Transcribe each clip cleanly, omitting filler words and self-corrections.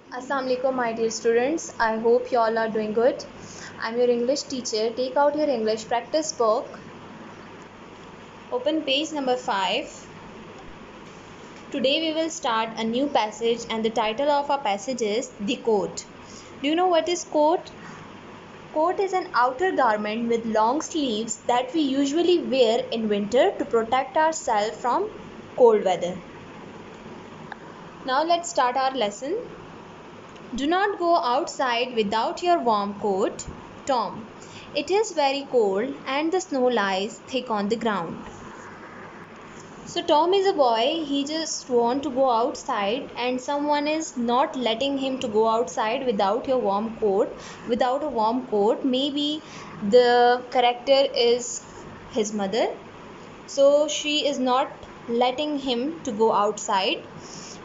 Assalamu alaikum, my dear students. I hope you all are doing good. I'm your English teacher. Take out your English practice book. Open page number 5. Today we will start a new passage, and the title of our passage is The Coat. Do you know what is coat? Coat is an outer garment with long sleeves that we usually wear in winter to protect ourselves from cold weather. Now let's start our lesson. Do not go outside without your warm coat, Tom. It is very cold and the snow lies thick on the ground. So Tom is a boy, he just want to go outside and someone is not letting him to go outside without a warm coat. Without a warm coat, maybe the character is his mother. So she is not letting him to go outside.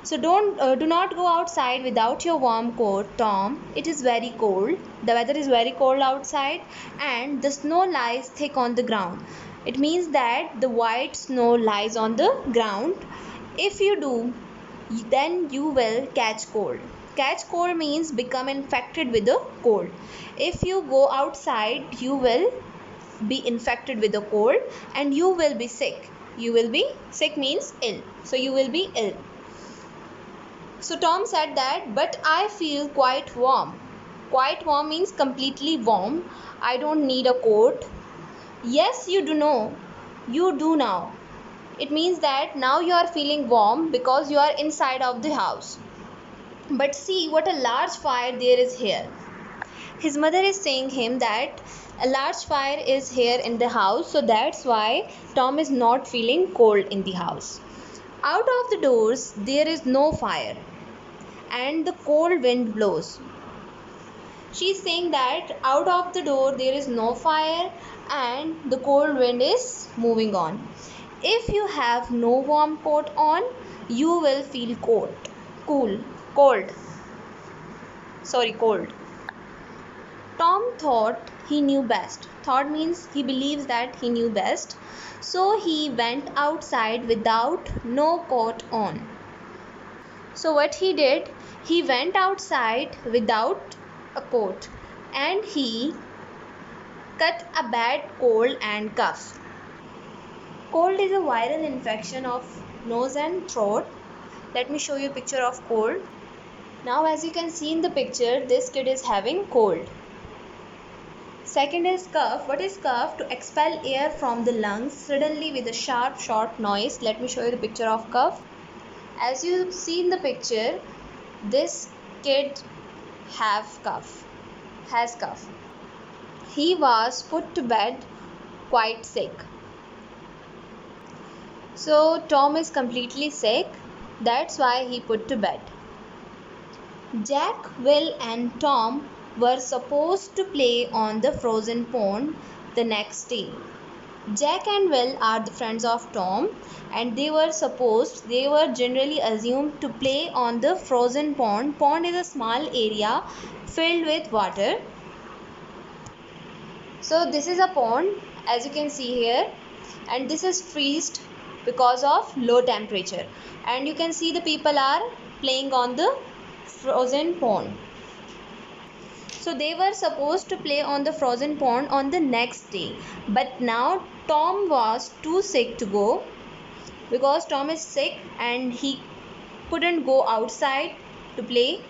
So do not go outside without your warm coat, Tom. It is very cold. The weather is very cold outside and the snow lies thick on the ground. It means that the white snow lies on the ground. If you do, then you will catch cold. Catch cold means become infected with the cold. If you go outside, you will be infected with the cold and you will be sick. You will be sick means ill. So you will be ill. So Tom said that, but I feel quite warm. Quite warm means completely warm. I don't need a coat. Yes, you do know. You do now. It means that now you are feeling warm because you are inside of the house. But see what a large fire there is here. His mother is saying him that a large fire is here in the house, so that's why Tom is not feeling cold in the house. Out of the doors there is no fire and the cold wind blows. She is saying that out of the door there is no fire and the cold wind is moving on. If you have no warm coat on, you will feel cold. Tom thought he knew best. Thought means he believes that he knew best. So he went outside without no coat on. So what he did, he went outside without a coat and he cut a bad cold and cough. Cold is a viral infection of nose and throat. Let me show you a picture of cold. Now as you can see in the picture, this kid is having cold. Second is cough. What is cough? To expel air from the lungs suddenly with a sharp short noise. Let me show you the picture of cough. As you see in the picture, this kid has cough. He was put to bed quite sick. So Tom is completely sick. That's why he put to bed. Jack, Will and Tom were supposed to play on the frozen pond the next day. Jack and Will are the friends of Tom and they were generally assumed to play on the frozen pond. Pond is a small area filled with water. So this is a pond as you can see here, and this is freezed because of low temperature, and you can see the people are playing on the frozen pond. So they were supposed to play on the frozen pond on the next day, but now Tom was too sick to go because Tom is sick and he couldn't go outside to play.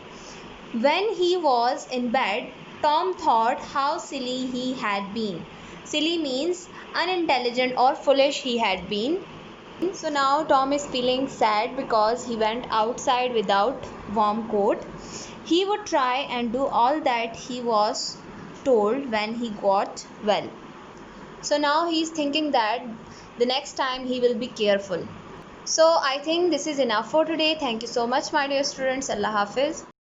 When he was in bed, Tom thought how silly he had been. Silly means unintelligent or foolish he had been. So now Tom is feeling sad because he went outside without warm coat. He would try and do all that he was told when he got well. So now he is thinking that the next time he will be careful. So I think this is enough for today. Thank you so much, my dear students. Allah Hafiz.